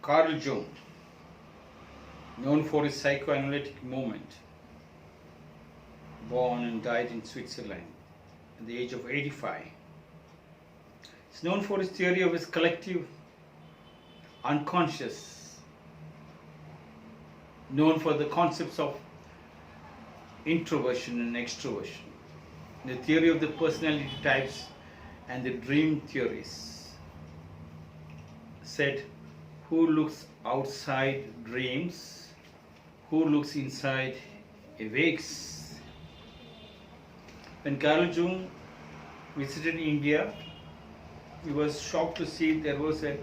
Carl Jung, known for his psychoanalytic movement, born and died in Switzerland at the age of 85. He's known for his theory of his collective unconscious, known for the concepts of introversion and extroversion, the theory of the personality types and the dream theories. Said, who looks outside dreams, who looks inside awakes. When Carl Jung visited India, he was shocked to see there was a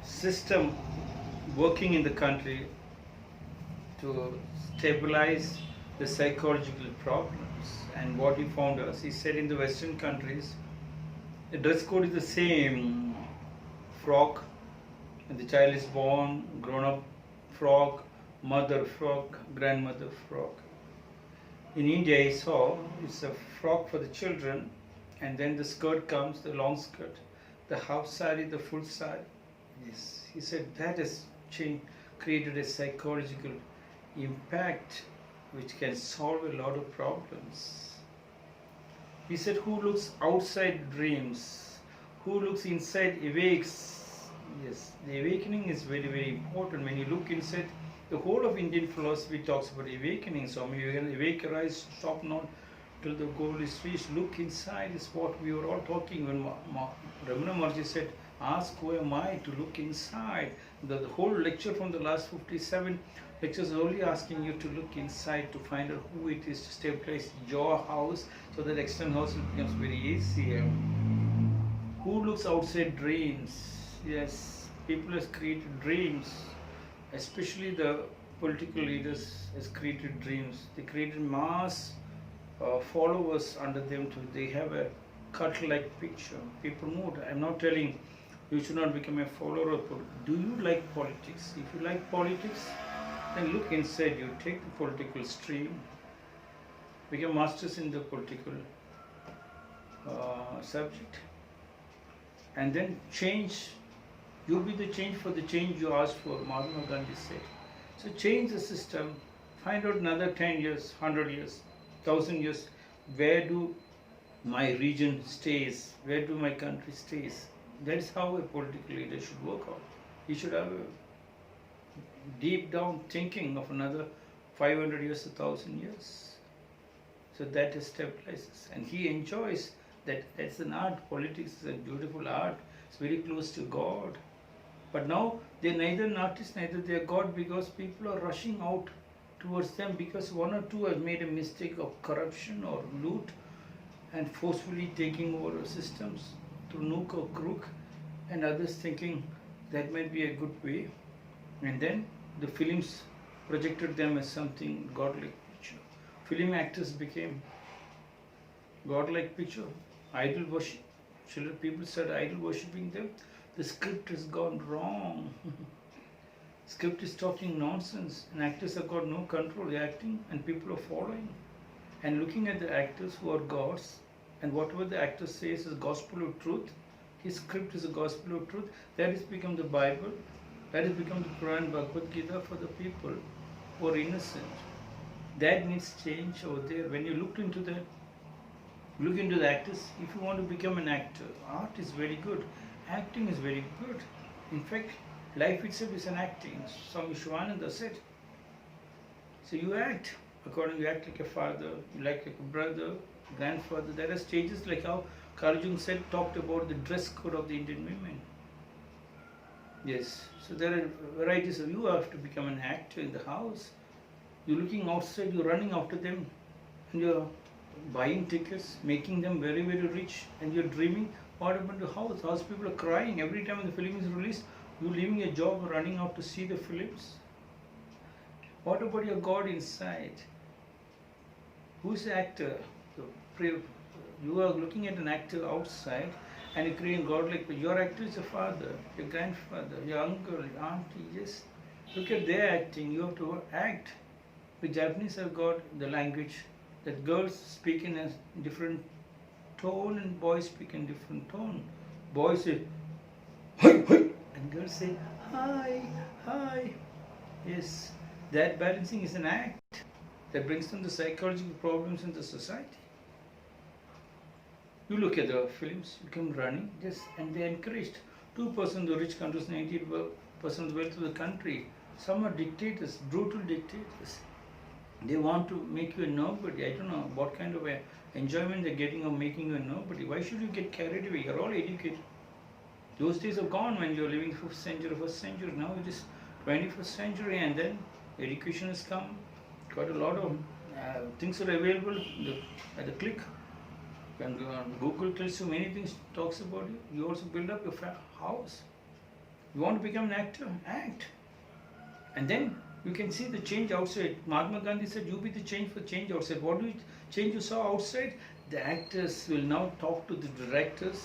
system working in the country to stabilize the psychological problems. And what he found was, he said in the Western countries, the dress code is the same. Frock, when the child is born, grown up frock, mother frock, grandmother frock. In India, he saw it's a frock for the children, and then the skirt comes, the long skirt, the half sari, the full sari. Yes, he said that has created a psychological impact which can solve a lot of problems. He said, who looks outside dreams, who looks inside awakes. Yes, the awakening is very, very important. When you look inside, the whole of Indian philosophy talks about awakening. So you can awake, arise, stop not till the goal is reached. Look inside is what we were all talking when Ramana Maharshi said, ask who am I to look inside. The whole lecture from the last 57 lectures is only asking you to look inside to find out who it is, to stabilize your house so that external house becomes very easier. Who looks outside dreams? Yes, people has created dreams, especially the political leaders has created dreams. They created mass followers under them too. They have a cult-like picture. People moved. I'm not telling you should not become a follower of politics. Do you like politics? If you like politics, then look inside you. Take the political stream. Become masters in the political subject. And then change. You be the change for the change you asked for, Mahatma Gandhi said. So change the system, find out another 10 years, 100 years, 1000 years, where do my region stays, where do my country stays. That is how a political leader should work out. He should have a deep down thinking of another 500 years, 1000 years. So that stabilizes. And he enjoys that. That's an art. Politics is a beautiful art. It's very close to God. But now they're neither an artist, neither they're God, because people are rushing out towards them because one or two have made a mistake of corruption or loot and forcefully taking over systems through nook or crook, and others thinking that might be a good way. And then the films projected them as something godlike picture. Film actors became godlike picture, idol worship. Children, people started idol worshipping them. The script has gone wrong. Script is talking nonsense, and actors have got no control. They're acting, and people are following and looking at the actors who are gods, and whatever the actor says is gospel of truth. His script is a gospel of truth. That has become the Bible. That has become the Quran, Bhagavad Gita for the people who are innocent. That needs change over there. When you look into the actors, if you want to become an actor, art is very good. Acting is very good. In fact, life itself is an acting. Swami Shivananda said. So you act. According you act like a father, you like a brother, grandfather. There are stages like how Carl Jung said, talked about the dress code of the Indian women. Yes. So there are varieties of you have to become an actor in the house. You're looking outside, you're running after them, and you're buying tickets, making them very, very rich, and you're dreaming. What happened to house? House people are crying every time the film is released. You're leaving your job, running out to see the films. What about your God inside? Who's the actor? You are looking at an actor outside, and you're creating God like your actor is your father, your grandfather, your uncle, your auntie. Yes, look at their acting. You have to act. The Japanese have got the language that girls speak in a different tone and boys speak in different tone. Boys say, "Hey, hey," and girls will say, hi, hi. Yes, that balancing is an act that brings them the psychological problems in the society. You look at the films, you come running, yes, and they are encouraged. 2% of the rich countries, 98% of the wealth of the country. Some are dictators, brutal dictators. They want to make you a nobody. I don't know what kind of enjoyment they're getting of making you a nobody. Why should you get carried away? You're all educated. Those days are gone when you're living 5th century, 1st century. Now it is 21st century, and then education has come. Quite a lot of things are available at the click. When Google tells you many things, talks about you, you also build up your house. You want to become an actor? Act. And then you can see the change outside. Mahatma Gandhi said, you be the change for change outside. What do you change you saw outside? The actors will now talk to the directors.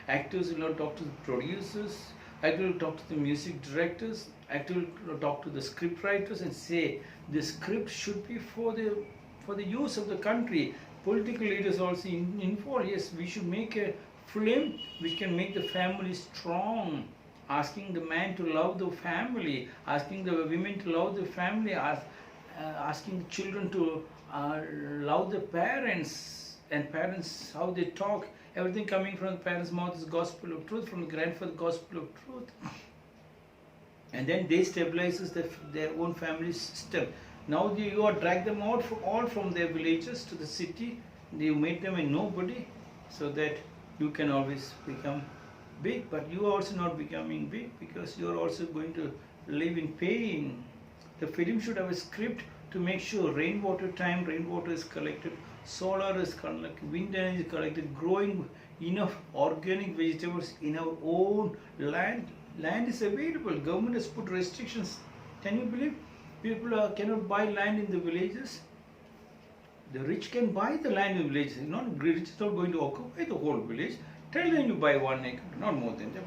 Actors will now talk to the producers. Actors will talk to the music directors. Actors will talk to the script writers and say, the script should be for the use of the country. Political leaders also involved. Yes, we should make a film which can make the family strong. Asking the man to love the family, asking the women to love the family, asking the children to love the parents, and parents how they talk. Everything coming from the parents' mouth is gospel of truth, from the grandfather gospel of truth. And then they stabilizes their own family system. Now you are drag them out all from their villages to the city. You make them a nobody, so that you can always become big. But you are also not becoming big, because you are also going to live in pain. The film should have a script to make sure rainwater is collected, solar is collected, wind energy is collected, growing enough organic vegetables in our own land. Land is available. Government has put restrictions. Can you believe? People cannot buy land in the villages. The rich can buy the land in the villages. Rich is not going to occupy the whole village. Tell them you buy 1 acre, not more than that.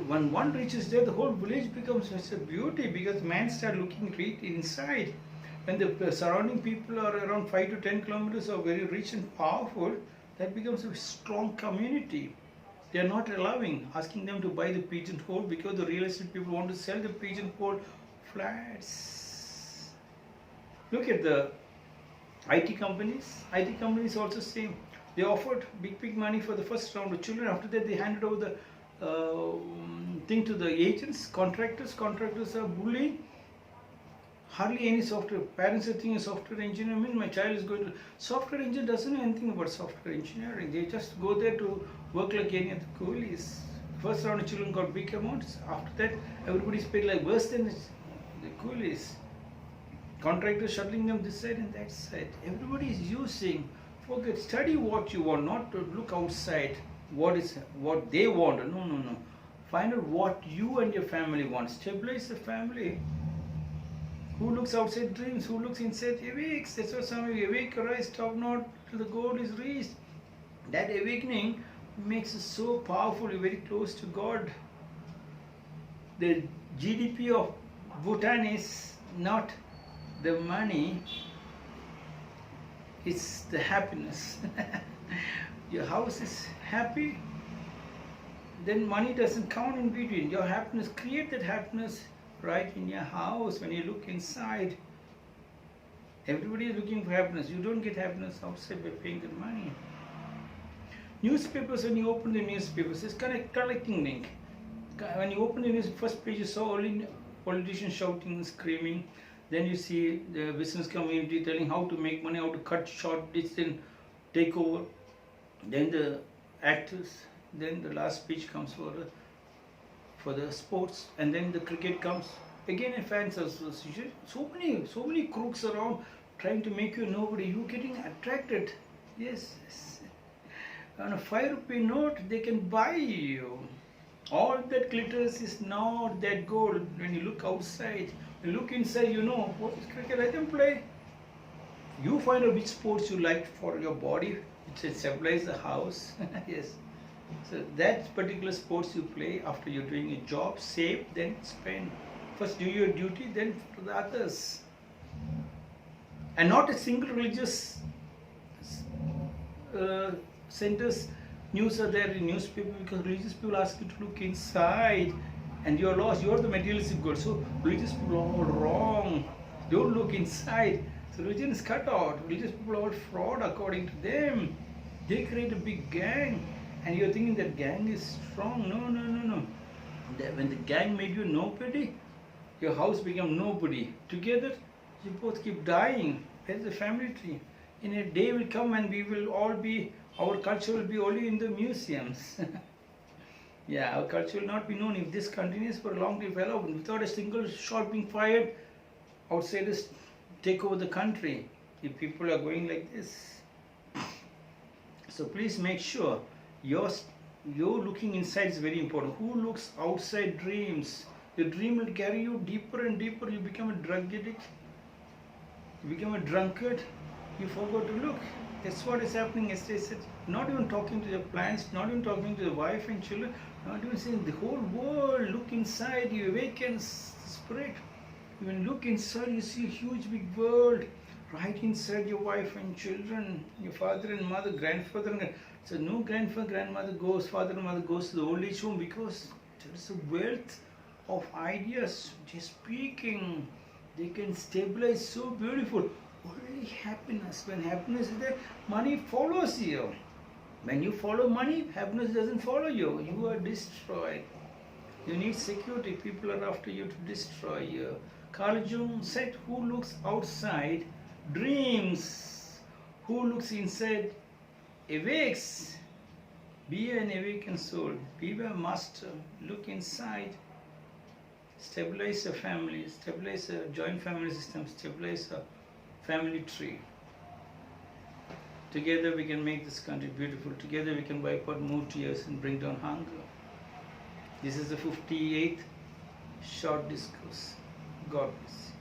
When one rich is there, the whole village becomes such a beauty, because man start looking right inside. When the surrounding people are around 5 to 10 kilometers are very rich and powerful, that becomes a strong community. They are not asking them to buy the pigeonhole, because the real estate people want to sell the pigeonhole flats. Look at the IT companies. IT companies also same. They offered big money for the first round of children. After that, they handed over the thing to the agents, contractors. Contractors are bullying. Hardly any software. Parents are thinking software engineer means my child is going to. Software engineer doesn't know anything about software engineering. They just go there to work like any other coolies. First round of children got big amounts. After that, everybody's paid like worse than the coolies. Contractors shuttling them this side and that side. Everybody is using. Forget, study what you want, not to look outside what they want. No. Find out what you and your family want. Stabilize the family. Who looks outside dreams, who looks inside awakes. That's what some awake, arise, stop not till the goal is reached. That awakening makes us so powerful, very close to God. The GDP of Bhutan is not the money, it's the happiness. Your house is happy, then money doesn't count in between. Your happiness, create that happiness right in your house. When you look inside, everybody is looking for happiness. You don't get happiness outside by paying the money. Newspapers, when you open the newspapers, it's collecting link. When you open the news, first page you saw only politicians shouting and screaming. Then you see the business community telling how to make money, how to cut short distance, take over. Then the actors. Then the last speech comes for the sports, and then the cricket comes. Again a fans association. So many crooks around trying to make you nobody. You getting attracted. Yes. On a 5 rupee note, they can buy you. All that glitters is not that gold. When you look outside, you look inside, you know, what is cricket? Let them play. You find out which sports you like for your body, which will stabilize the house. Yes. So that particular sports you play, after you're doing a job, save, then spend. First do your duty, then to the others. And not a single religious centers news are there in newspaper, because religious people ask you to look inside and you're lost. You're the materialistic God. So religious people are all wrong. Don't look inside. So religion is cut out. Religious people are all fraud according to them. They create a big gang, and you're thinking that gang is strong. No, no, no, no. When the gang made you nobody, your house became nobody. Together, you both keep dying. Where's the family tree? In a day will come and we will all be, our culture will be only in the museums. Yeah, our culture will not be known if this continues for a long time. Without a single shot being fired, outsiders take over the country. If people are going like this. So please make sure your looking inside is very important. Who looks outside dreams? The dream will carry you deeper and deeper. You become a drug addict. You become a drunkard. You forgot to look. That's what is happening. Yesterday said, not even talking to the plants, not even talking to the wife and children, not even saying the whole world. Look inside. You awaken spirit. When you look inside, you see a huge big world. Right inside your wife and children, your father and mother, grandfather. So no grandfather, grandmother goes, father and mother goes to the old age home because there is a wealth of ideas. Just speaking, they can stabilize so beautiful. Only happiness. When happiness is there, money follows you. When you follow money, happiness doesn't follow you. You are destroyed. You need security. People are after you to destroy you. Carl Jung said, who looks outside dreams, who looks inside awakes. Be an awakened soul, be a master, look inside, stabilize a family, stabilize a joint family system, stabilize a family tree. Together we can make this country beautiful. Together we can wipe out more tears and bring down hunger. This is the 58th short discourse. God bless you.